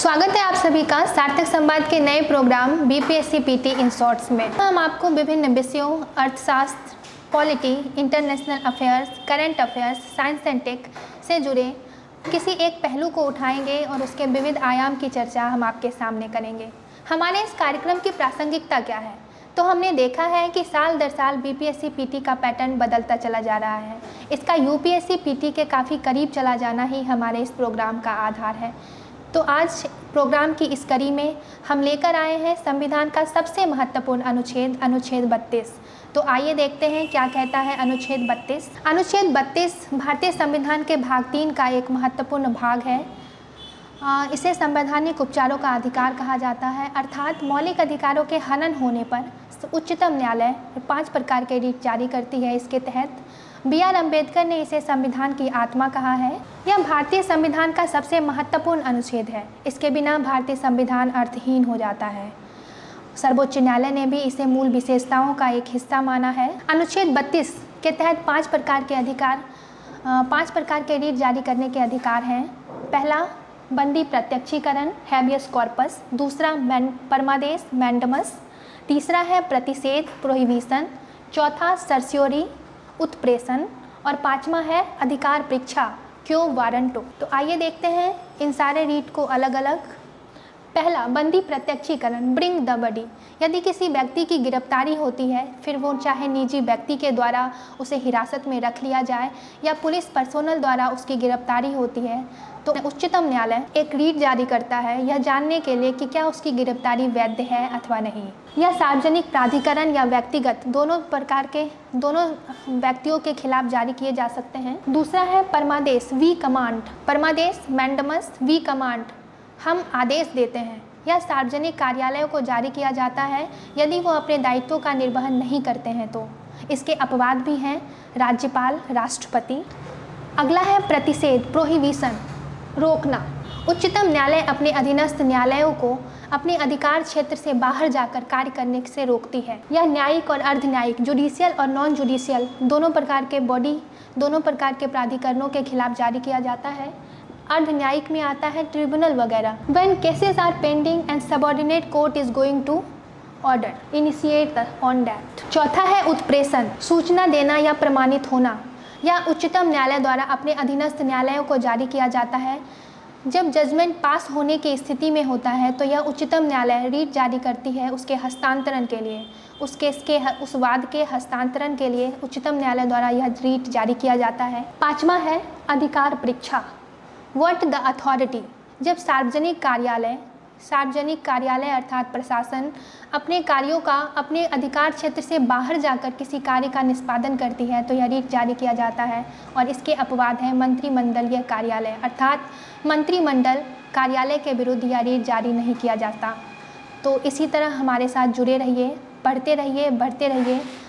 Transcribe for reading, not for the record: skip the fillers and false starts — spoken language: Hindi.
स्वागत है आप सभी का सार्थक संवाद के नए programme BPSC PT in shorts में। हम आपको विभिन्न विषयों अर्थशास्त्र, polity, international affairs, current affairs, science and tech से जुड़े किसी एक पहलू को उठाएंगे और उसके विविध आयाम की चर्चा हम आपके सामने करेंगे। हमारे इस कार्यक्रम की प्रासंगिकता क्या है? तो हमने देखा है कि साल दर साल बीपीएससी पीटी का पैटर्न बदलता चला जा रहा है। इसका यूपीएससी पीटी के काफ़ी करीब चला जाना ही हमारे इस प्रोग्राम का आधार है। तो आज प्रोग्राम की इस कड़ी में हम लेकर आए हैं संविधान का सबसे महत्वपूर्ण अनुच्छेद 32। तो आइए देखते हैं क्या कहता है अनुच्छेद 32। अनुच्छेद 32 भारतीय संविधान के भाग 3 का एक महत्वपूर्ण भाग है। इसे संवैधानिक उपचारों का अधिकार कहा जाता है, अर्थात मौलिक अधिकारों के हनन होने पर उच्चतम न्यायालय 5 प्रकार के रिट जारी करती है। इसके तहत BR अम्बेडकर ने इसे संविधान की आत्मा कहा है। यह भारतीय संविधान का सबसे महत्वपूर्ण अनुच्छेद है। इसके बिना भारतीय संविधान अर्थहीन हो जाता है। सर्वोच्च न्यायालय ने भी इसे मूल विशेषताओं का एक हिस्सा माना है। अनुच्छेद 32 के तहत 5 प्रकार के रिट जारी करने के अधिकार हैं। पहला, बंदी प्रत्यक्षीकरण हैबियस कॉर्पस। दूसरा, परमादेश मैंडमस। तीसरा है प्रतिषेध प्रोहिबिशन। चौथा, सर्स्योरी उत्प्रेषण। और 5वां है अधिकार परीक्षा क्यो वारंटो। तो आइए देखते हैं इन सारे रीट को अलग अलग। पहला, बंदी प्रत्यक्षीकरण ब्रिंग द बॉडी। यदि किसी व्यक्ति की गिरफ्तारी होती है, फिर वो चाहे निजी व्यक्ति के द्वारा उसे हिरासत में रख लिया जाए या पुलिस पर्सोनल द्वारा उसकी गिरफ्तारी होती है, तो उच्चतम न्यायालय एक रीट जारी करता है यह जानने के लिए कि क्या उसकी गिरफ्तारी वैध है अथवा नहीं। यह सार्वजनिक प्राधिकरण या व्यक्तिगत दोनों व्यक्तियों के खिलाफ जारी किए जा सकते हैं। दूसरा है परमादेश वी कमांड। परमादेश मैंडमस वी कमांड, हम आदेश देते हैं। यह सार्वजनिक कार्यालयों को जारी किया जाता है यदि वो अपने दायित्वों का निर्वहन नहीं करते हैं तो। इसके अपवाद भी हैं, राज्यपाल, राष्ट्रपति। अगला है प्रतिषेध प्रोहिबिशन, रोकना। उच्चतम न्यायालय अपने अधीनस्थ न्यायालयों को अपने अधिकार क्षेत्र से बाहर जाकर कार्य करने से रोकती है। यह न्यायिक और अर्ध न्यायिक, जुडिशियल और नॉन जुडिशियल दोनों प्रकार के प्राधिकरणों के खिलाफ जारी किया जाता है। अर्ध न्यायिक में आता है ट्रिब्यूनल वगैरह। When cases are pending and subordinate court is going to order, initiate on that। चौथा है उत्प्रेषण, सूचना देना या प्रमाणित होना। यह उच्चतम न्यायालय द्वारा अपने अधीनस्थ न्यायालयों को जारी किया जाता है। जब जजमेंट पास होने की स्थिति में होता है तो यह उच्चतम न्यायालय रीट जारी करती है उसके हस्तांतरण के लिए। उस वाद के हस्तांतरण के लिए उच्चतम न्यायालय द्वारा यह रीट जारी किया जाता है। 5वां है अधिकार परीक्षा, व्हाट द अथॉरिटी। जब सार्वजनिक कार्यालय अर्थात प्रशासन अपने कार्यों का अपने अधिकार क्षेत्र से बाहर जाकर किसी कार्य का निष्पादन करती है तो यह रीट जारी किया जाता है। और इसके अपवाद हैं मंत्रिमंडलीय कार्यालय, अर्थात मंत्रिमंडल कार्यालय के विरुद्ध यह रीट जारी नहीं किया जाता। तो इसी तरह हमारे साथ जुड़े रहिए, पढ़ते रहिए, बढ़ते रहिए।